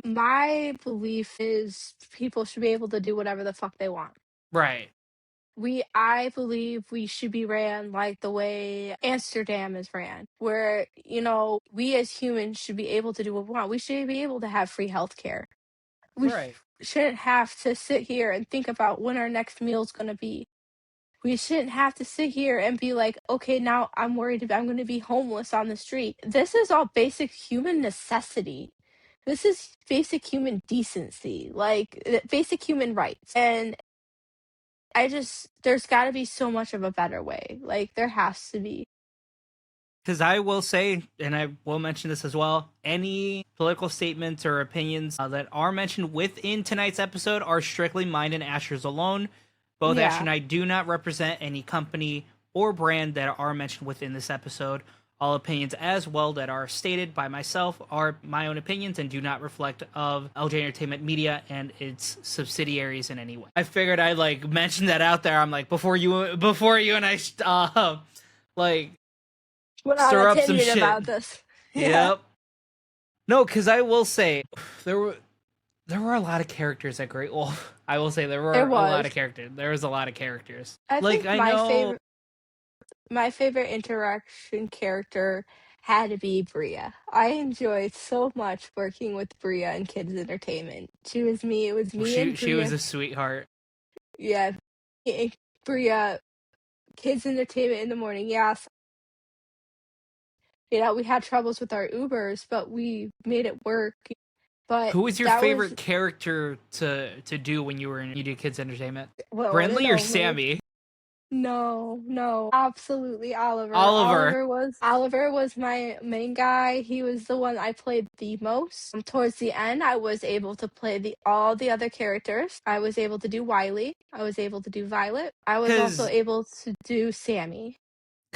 S3: my belief is people should be able to do whatever the fuck they want.
S2: right,
S3: I believe we should be ran like the way Amsterdam is ran, where, we as humans should be able to do what we want. We should be able to have free healthcare. We
S2: right.
S3: shouldn't have to sit here and think about when our next meal is going to be. We shouldn't have to sit here and be like, okay, now I'm worried about I'm going to be homeless on the street. This is all basic human necessity. This is basic human decency, like basic human rights. And there's got to be so much of a better way. Like, there has to be.
S2: Because I will say, and I will mention this as well, any political statements or opinions that are mentioned within tonight's episode are strictly mine and Asher's alone. Both Asher
S3: Yeah.
S2: and I do not represent any company or brand that are mentioned within this episode. All opinions as well that are stated by myself are my own opinions and do not reflect of LJ Entertainment Media and its subsidiaries in any way. I figured I'd like mention that out there. I'm like, before you and I like
S3: Went on a
S2: stir up some
S3: tangent
S2: shit.
S3: about this. Yeah.
S2: Yep. No, because I will say there were a lot of characters at Great Wolf. I will say there were
S3: There
S2: a lot
S3: was.
S2: of characters. There was a lot of characters.
S3: I
S2: Like
S3: think
S2: I know,
S3: my favorite interaction character had to be Bria. I enjoyed so much working with Bria in kids entertainment. It was me and
S2: she was
S3: Bria.
S2: a sweetheart.
S3: Yeah, me and Bria, kids entertainment in the morning. Yes, we had troubles with our Ubers, but we made it work. But
S2: Who was your
S3: that was
S2: favorite character to do when you did kids entertainment?
S3: what one and
S2: Brindley or
S3: only.
S2: Sammy?
S3: No, no, absolutely Oliver.
S2: Oliver.
S3: Oliver was my main guy. He was the one I played the most. Towards the end, I was able to play the all the other characters. I was able to do Wiley. I was able to do Violet. I was also
S2: Because
S3: able to do Sammy.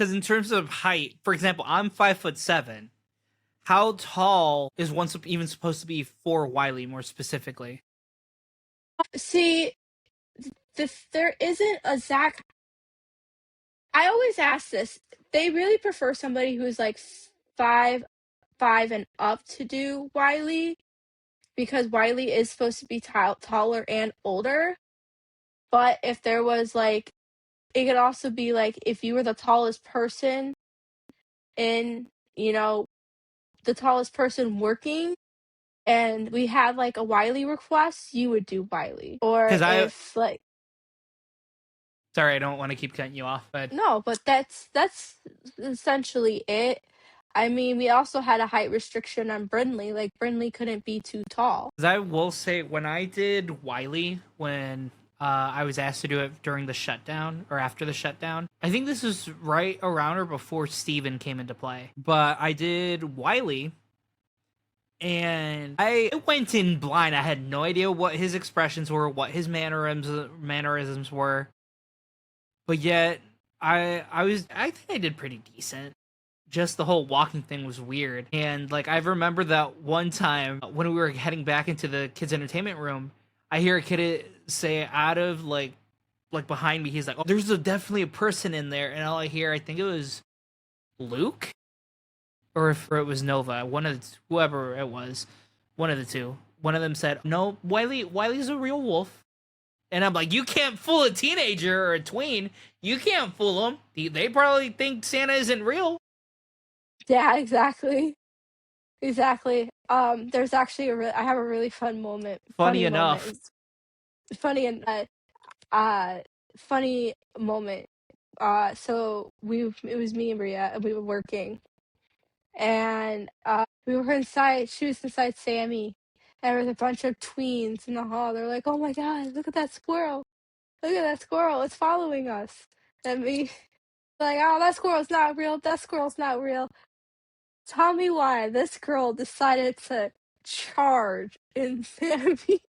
S2: in terms of height, for example, I'm 5'7". How tall is one even supposed to be for Wiley more specifically?
S3: See, there isn't a Zach. I always ask this. They really prefer somebody who's like 5'5" and up to do Wiley, because Wiley is supposed to be taller and older. But if there was like, it could also be like if you were the tallest person in, you know, the tallest person working, and we had like a Wiley request, you would do Wiley. Or
S2: Because I
S3: if like,
S2: sorry, I don't want to keep cutting you off, but
S3: no, but that's essentially it. I mean, we also had a height restriction on Brindley. Like, Brindley couldn't be too tall.
S2: because I will say when I did Wiley, when I was asked to do it during the shutdown or after the shutdown. I think this was right around or before Steven came into play. But I did Wiley, and I went in blind. I had no idea what his expressions were, what his mannerisms were. But yet, I think I did pretty decent. Just the whole walking thing was weird. And like I remember that one time when we were heading back into the kids' entertainment room, I hear a kid say out of like behind me, he's like, "Oh, there's definitely a person in there," and all I hear, I think it was Luke, or if it was Nova, whoever it was, one of the two. One of them said, "No, Wiley's a real wolf," and I'm like, "You can't fool a teenager or a tween. You can't fool them. They probably think Santa isn't real."
S3: Yeah, exactly. Exactly. There's actually I have a really fun moment.
S2: Funny enough,
S3: Funny and uh funny moment. So it was me and Bria, and we were working, and we were inside. She was inside Sammy, and there was a bunch of tweens in the hall. They're like, "Oh my god, look at that squirrel! Look at that squirrel! It's following us!" And me like, "Oh, that squirrel's not real. That squirrel's not real." Tell me why this girl decided to charge and Sammy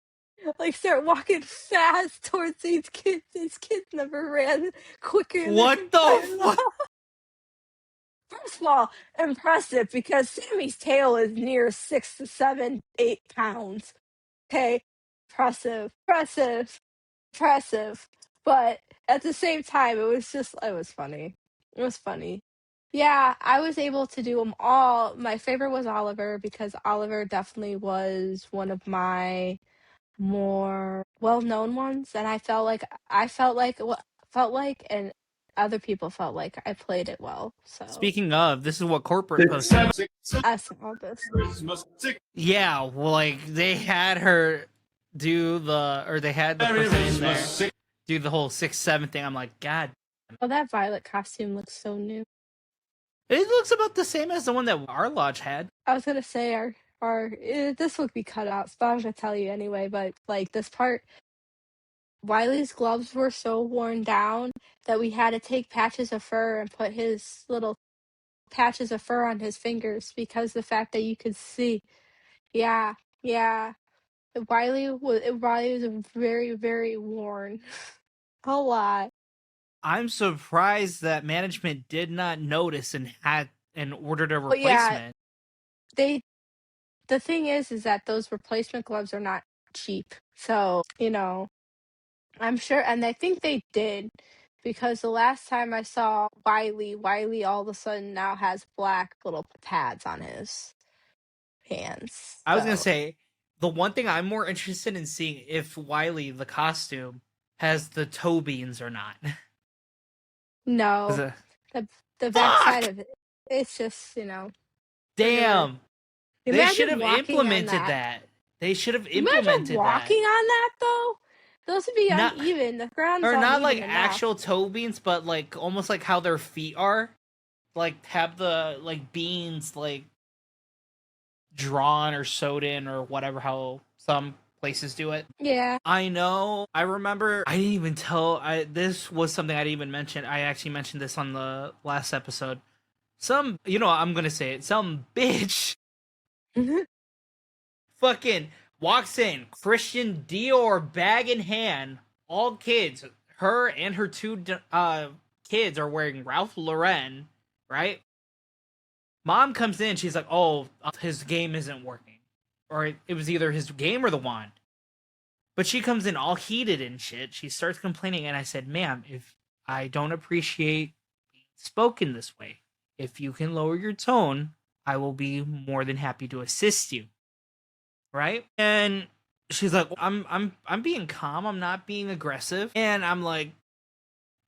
S3: like start walking fast towards these kids. These kids never ran quicker in their
S2: what the
S3: entire
S2: fuck?
S3: life. First of all, impressive because Sammy's tail is near 6 to 7, 8 pounds. Okay, impressive. But at the same time, it was funny. It was funny. Yeah, I was able to do them all. My favorite was Oliver because Oliver definitely was one of my more well-known ones, and felt like, and other people felt like I played it well. So
S2: Speaking of, this is what corporate posted.
S3: I saw this.
S2: Yeah, well, like they had her they had the person in there do the whole 6-7 thing. I'm like, God,
S3: Oh, that violet costume looks so new.
S2: it looks about the same as the one that our lodge had.
S3: I was gonna say this would be cut out, but I was gonna tell you anyway. But like this part, Wiley's gloves were so worn down that we had to take patches of fur and put his little patches of fur on his fingers because the fact that you could see. Yeah, yeah. Wiley was very, very worn. A lot.
S2: I'm surprised that management did not notice and ordered a
S3: But yeah,
S2: replacement.
S3: the thing is that those replacement gloves are not cheap. So, I'm sure, and I think they did because the last time I saw Wiley all of a sudden now has black little pads on his hands.
S2: I was gonna
S3: So
S2: say the one thing I'm more interested in seeing if Wiley the costume has the toe beans or not.
S3: no, the back side of it, it's just
S2: Damn. They should have
S3: walking on
S2: implemented
S3: that.
S2: that. They should have
S3: Imagine
S2: implemented
S3: walking
S2: that.
S3: on that though. Those would be
S2: Not-
S3: uneven. The ground's
S2: Or not like
S3: uneven
S2: actual toe beans, but like almost like how their feet are. Like have the like beans like drawn or sewed in or whatever how some places do it.
S3: Yeah.
S2: I know. I remember. I didn't even tell. This was something I didn't even mention. I actually mentioned this on the last episode. I'm gonna say it. Some bitch fucking walks in, Christian Dior bag in hand, all kids. Her and her two kids are wearing Ralph Lauren, right? Mom comes in, she's like, "Oh, his game isn't working," or it was either his game or the wand. But she comes in all heated and shit. She starts complaining, and I said, "Ma'am, if I don't appreciate being spoken this way, if you can lower your tone, I will be more than happy to assist you." Right? And she's like, I'm being calm, I'm not being aggressive. And I'm like,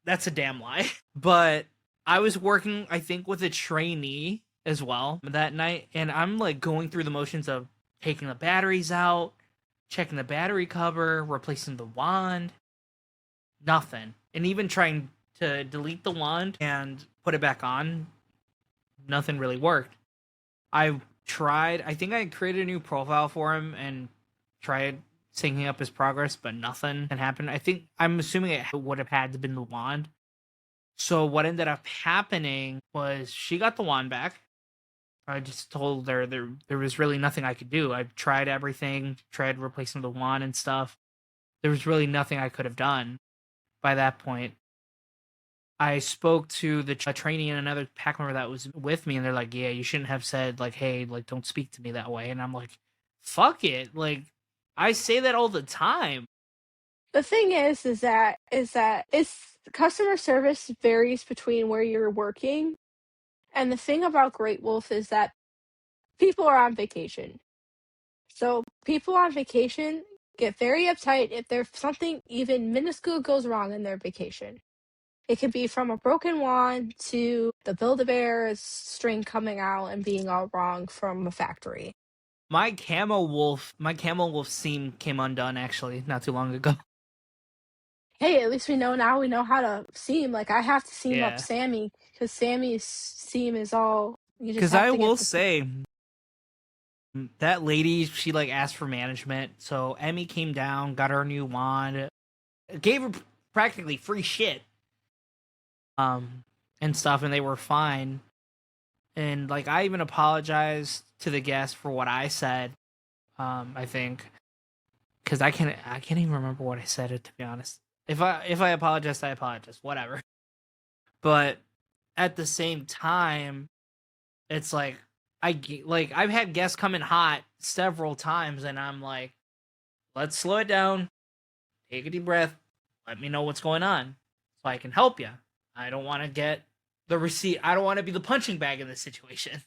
S2: that's a damn lie. But I was working, I think, with a trainee as well that night, and I'm like going through the motions of taking the batteries out, checking the battery cover, replacing the wand. Nothing. And even trying to delete the wand and put it back on, nothing really worked. I think I created a new profile for him and tried syncing up his progress, but nothing can happen. I'm assuming it would have had to been the wand. So what ended up happening was she got the wand back. I just told her there was really nothing I could do. I tried everything, tried replacing the wand and stuff. There was really nothing I could have done by that point. I spoke to the trainee and another pack member that was with me, and they're like, "Yeah, you shouldn't have said like, hey, like, don't speak to me that way." And I'm like, "Fuck it!" Like, I say that all the time.
S3: The thing is that it's customer service varies between where you're working, and the thing about Great Wolf is that people are on vacation. So people on vacation get very uptight if there's something even minuscule goes wrong in their vacation. It could be from a broken wand to the Build-A-Bear string coming out and being all wrong from a factory.
S2: My camel wolf seam came undone actually not too long ago.
S3: Hey, at least we know now we know how to seam. Like, I have to seam up
S2: Yeah,
S3: Sammy because Sammy's seam is all, you just
S2: because
S3: have
S2: I
S3: to get
S2: will
S3: the
S2: say that lady, she like asked for management, so Emmy came down, got her a new wand, gave her practically free shit, and stuff, and they were fine. And like I even apologized to the guest for what I said. I think because I can't even remember what I said. It, to be honest, if I apologize, I apologize. Whatever. But at the same time, it's like like I've had guests come in hot several times, and I'm like, let's slow it down, take a deep breath, let me know what's going on, so I can help you. I don't want to get the receipt. I don't want to be the punching bag in this situation.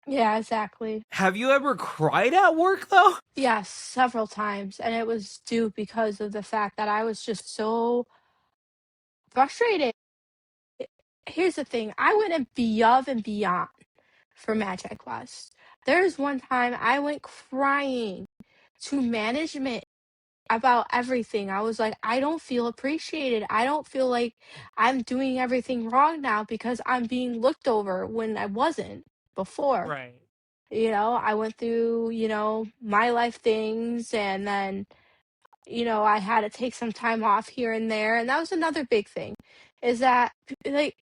S3: Yeah, exactly.
S2: Have you ever cried at work though?
S3: Yes, several times, and it was due because of the fact that I was just so frustrated. Here's the thing, I went above and beyond for Magic Quest. There's one time I went crying to management about everything. I was like, "I don't feel appreciated. I don't feel like I'm doing everything wrong now because I'm being looked over when I wasn't before."
S2: Right.
S3: I went through, my life things, and then, I had to take some time off here and there, and that was another big thing, is that, like,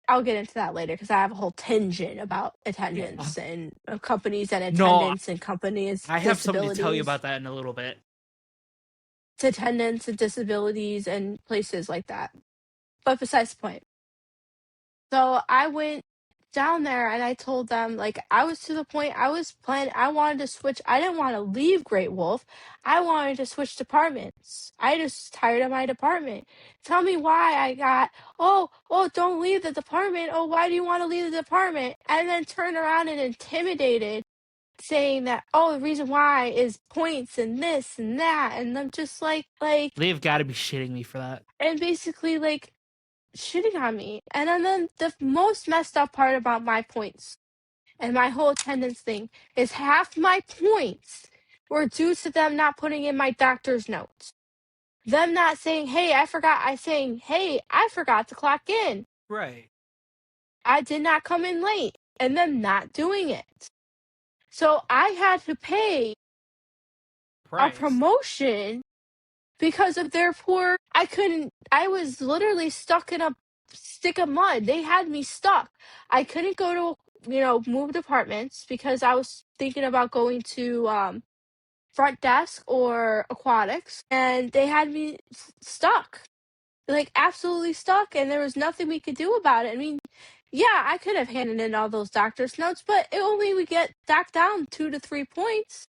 S3: I'll get into that later because I have a whole tangent about
S2: Yeah.
S3: attendance and companies and
S2: No,
S3: attendance and companies'
S2: I have something to tell you
S3: disabilities.
S2: about that in a little bit.
S3: To attendance and disabilities and places like that. But besides the point. So I went down there and I told them, like, I was to the point I wanted to switch. I didn't want to leave Great Wolf. I wanted to switch departments. I just tired of my department. Tell me why I got, oh, don't leave the department. Oh, why do you want to leave the department? And then turn around and intimidated, saying that, oh, the reason why is points and this and that. And I'm just
S2: They've got to be shitting me for that.
S3: and basically, like, shitting on me. And then the most messed up part about my points and my whole attendance thing is half my points were due to them not putting in my doctor's notes. Them not saying, hey, I forgot to clock in.
S2: Right.
S3: I did not come in late. And them not doing it. So I had to pay a
S2: Price.
S3: promotion because of their poor. I was literally stuck in a stick of mud. They had me stuck. I couldn't go to, move departments because I was thinking about going to front desk or aquatics, and they had me stuck, like, absolutely stuck, and there was nothing we could do about it. I mean, yeah, I could have handed in all those doctor's notes, but it only would get docked down 2 to 3 points.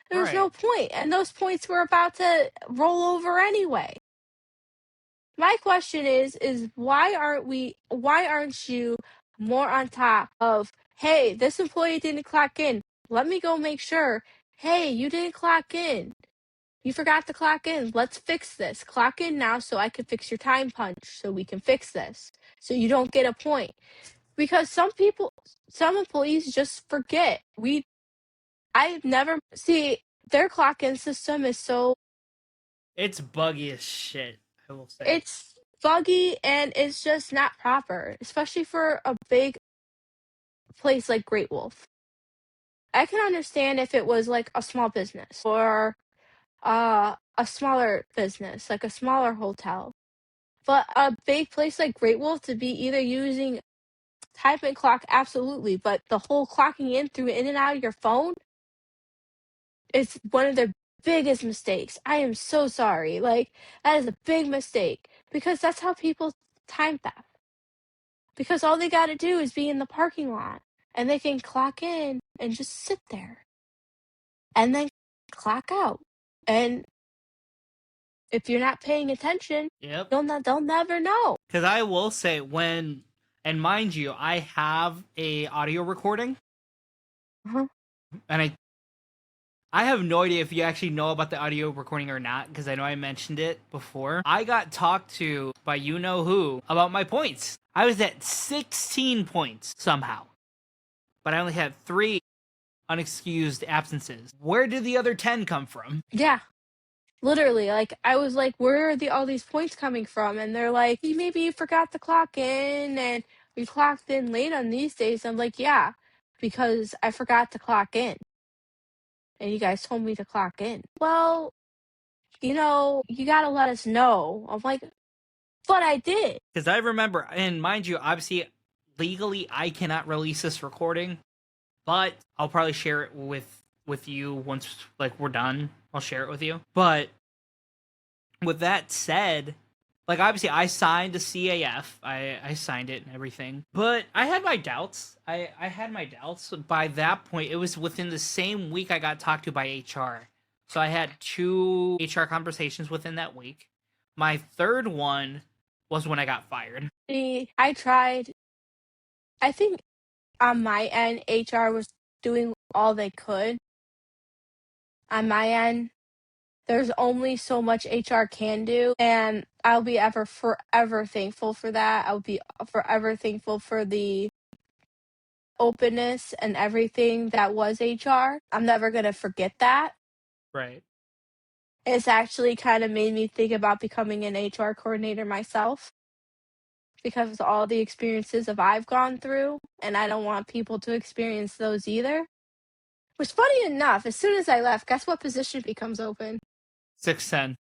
S3: There was no
S2: Right.
S3: point, and those points were about to roll over anyway. My question is why aren't you more on top of, hey, this employee didn't clock in. Let me go make sure. Hey, you didn't clock in. You forgot to clock in. Let's fix this. Clock in now so I can fix your time punch so we can fix this. So you don't get a point. Because some employees just forget. I've never see their clock in system is so
S2: It's buggy as shit, I will say.
S3: it's buggy and it's just not proper, especially for a big place like Great Wolf. I can understand if it was like a small business or a smaller business, like a smaller hotel. But a big place like Great Wolf to be either using type and clock, absolutely, but the whole clocking in and out of your phone is one of their biggest mistakes. I am so sorry. Like, that is a big mistake because that's how people time theft. Because all they got to do is be in the parking lot and they can clock in and just sit there and then clock out. And if you're not paying attention,
S2: Yep.
S3: they'll never know.
S2: Because I will say and mind you, I have a audio recording,
S3: Uh-huh.
S2: and I have no idea if you actually know about the audio recording or not, because I know I mentioned it before. I got talked to by you know who about my points. I was at 16 points somehow, but I only had 3 unexcused absences. Where did the other 10 come from?
S3: Yeah. Literally, like, I was like, "Where are all these points coming from?" And they're like, Maybe you forgot to clock in and we clocked in late on these days." I'm like, "Yeah, because I forgot to clock in and you guys told me to clock in." "Well, you gotta let us know." I'm like, "But I did."
S2: Because I remember, and mind you, obviously, legally, I cannot release this recording, but I'll probably share it with you once like we're done. I'll share it with you. But with that said, like obviously I signed the CAF. I signed it and everything. But I had my doubts. I had my doubts. By that point, it was within the same week I got talked to by HR. So I had 2 HR conversations within that week. My third one was when I got fired.
S3: I tried. I think on my end, HR was doing all they could. On my end, there's only so much HR can do, and I'll be forever thankful for that. I'll be forever thankful for the openness and everything that was HR. I'm never gonna forget that.
S2: Right.
S3: It's actually kind of made me think about becoming an HR coordinator myself because of all the experiences that I've gone through, and I don't want people to experience those either. Which, funny enough, as soon as I left, guess what position becomes open?
S2: 610.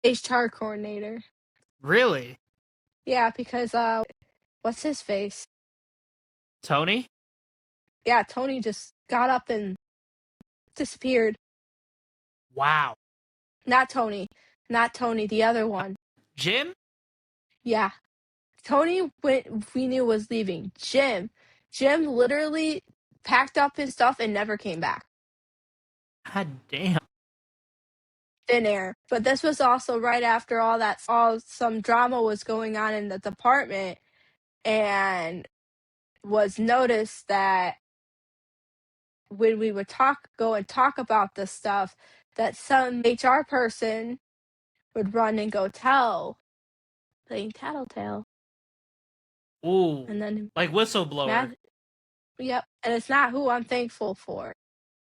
S3: HR coordinator.
S2: Really?
S3: Yeah, because what's his face?
S2: Tony?
S3: Yeah, Tony just got up and disappeared.
S2: Wow.
S3: Not Tony. Not Tony, the other one.
S2: Jim?
S3: Yeah. Tony we knew was leaving. Jim literally packed up his stuff and never came back.
S2: God damn.
S3: Thin air. But this was also right after some drama was going on in the department, and was noticed that when we would go and talk about this stuff, that some HR person would run and go tell, playing tattletale.
S2: Ooh.
S3: And then
S2: Like whistleblower.
S3: yep, and it's not who I'm thankful for.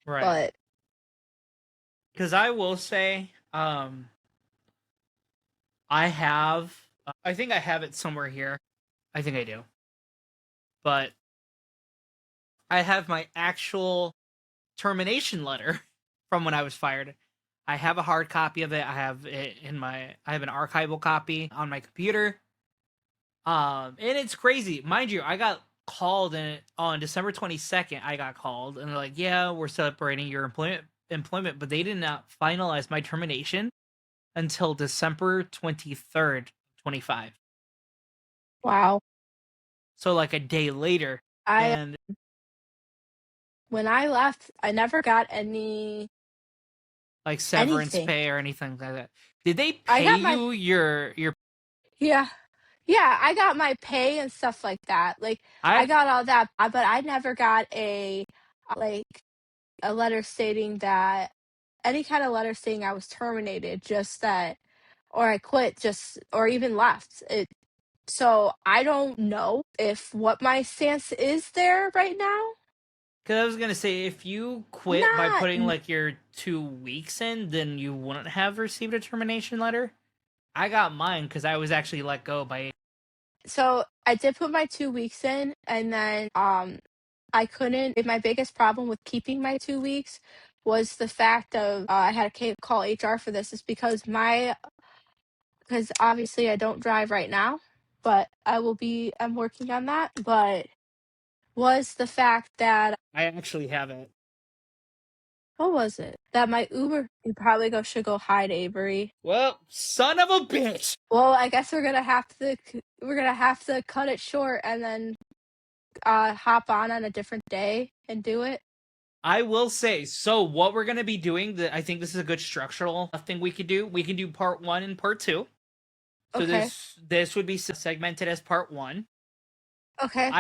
S2: Right.
S3: But
S2: because I will say, I have, I think I have it somewhere here. I think I do. But I have my actual termination letter from when I was fired. I have a hard copy of it. I have it I have an archival copy on my computer. And it's crazy. Mind you, I got called on December 22nd. I got called and they're like, "Yeah, we're separating your employment," but they did not finalize my termination until December 23rd, 25.
S3: wow.
S2: So like a day later.
S3: I
S2: And
S3: When I left, I never got any
S2: like severance
S3: anything.
S2: pay or anything like that. Did they
S3: I
S2: pay
S3: got my
S2: you your
S3: Yeah. Yeah, I got my pay and stuff like that. Like, I got all that, but I never got like, a letter stating that any kind of letter saying I was terminated, just that, or I quit, or even left. So I don't know if what my stance is there right now.
S2: Because I was gonna say, if you quit by
S3: Not
S2: putting like your 2 weeks in, then you wouldn't have received a termination letter. I got mine because I was actually let go by.
S3: So I did put my 2 weeks in, and then I couldn't. My biggest problem with keeping my 2 weeks was the fact of I had to call HR for this is because obviously I don't drive right now, but I'm working on that, but was the fact that
S2: I actually have it.
S3: what was it? That my Uber you probably should go hide Avery.
S2: Well, son of a bitch.
S3: Well, I guess we're gonna have to cut it short and then hop on a different day and do it.
S2: I will say, so what we're going to be doing, I think this is a good structural thing we could do. We can do part 1 and part 2. So
S3: Okay.
S2: this would be segmented as part 1.
S3: Okay.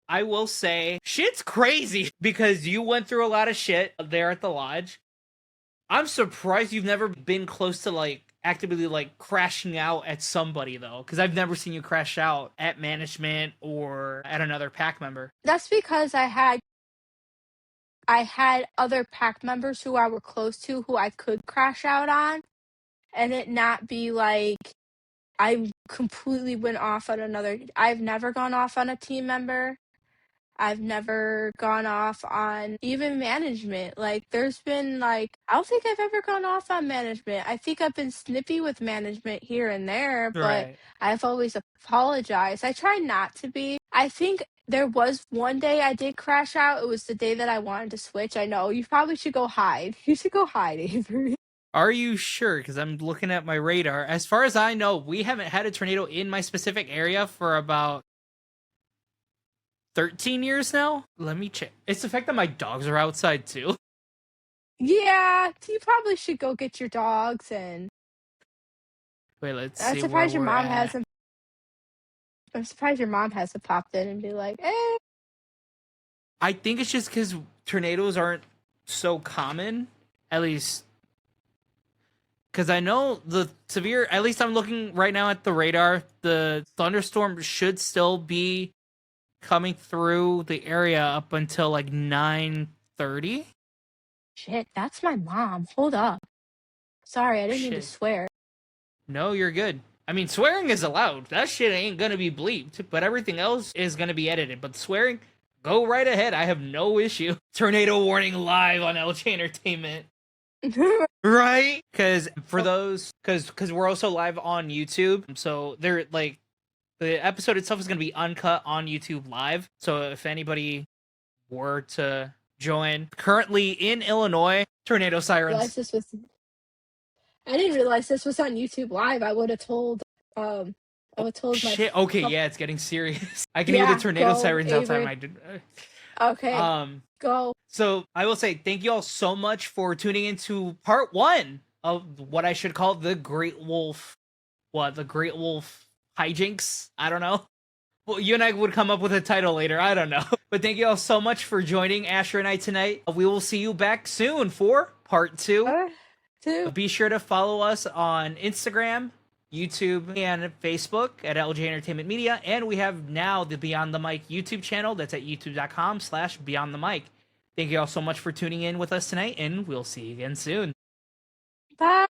S2: I will say, shit's crazy because you went through a lot of shit there at the lodge. I'm surprised you've never been close to like actively like crashing out at somebody though, because I've never seen you crash out at management or at another pack member.
S3: That's because I had other pack members who I were close to who I could crash out on and it not be like I completely went off on another. I've never gone off on a team member. I've never gone off on even management. Like, there's been, like, I don't think I've ever gone off on management. I think I've been snippy with management here and there, but
S2: Right.
S3: I've always apologized. I try not to be. I think there was one day I did crash out. It was the day that I wanted to switch. I know. You probably should go hide. You should go hide, Avery.
S2: Are you sure? Because I'm looking at my radar. As far as I know, we haven't had a tornado in my specific area for about 13 years now. Let me check. It's the fact that my dogs are outside too.
S3: Yeah, you probably should go get your dogs and
S2: Wait, let's
S3: I'm
S2: see where
S3: surprised your
S2: we're
S3: mom
S2: at.
S3: hasn't I'm surprised your mom hasn't popped in and be like, "Eh."
S2: I think it's just because tornadoes aren't so common, at least. Because I know the severe, at least I'm looking right now at the radar, the thunderstorm should still be coming through the area up until like 9:30.
S3: Shit, that's my mom. Hold up. Sorry, I didn't mean to
S2: Shit.
S3: swear.
S2: No, you're good. I mean, swearing is allowed. That shit ain't gonna be bleeped, but everything else is gonna be edited. But swearing, go right ahead. I have no issue. Tornado warning live on LJ Entertainment. Right? Because for those, because we're also live on YouTube, so they're like the episode itself is going to be uncut on YouTube live. So if anybody were to join, currently in Illinois, tornado sirens.
S3: I didn't realize this was on YouTube Live. I would have told
S2: Shit. Okay, yeah, it's getting serious. I can hear
S3: Yeah,
S2: the tornado
S3: go,
S2: sirens outside
S3: Avery.
S2: my.
S3: Okay, go.
S2: So I will say thank you all so much for tuning into part 1 of what I should call the Great Wolf. What, the Great Wolf hijinks? I don't know. Well, you and I would come up with a title later. I don't know. But thank you all so much for joining Asher and I tonight. We will see you back soon for part 2. Be sure to follow us on Instagram, YouTube, and Facebook at LJ Entertainment Media. And we have now the Beyond the Mic YouTube channel. That's at youtube.com/Beyond the Mic. Thank you all so much for tuning in with us tonight, and we'll see you again soon.
S3: Bye.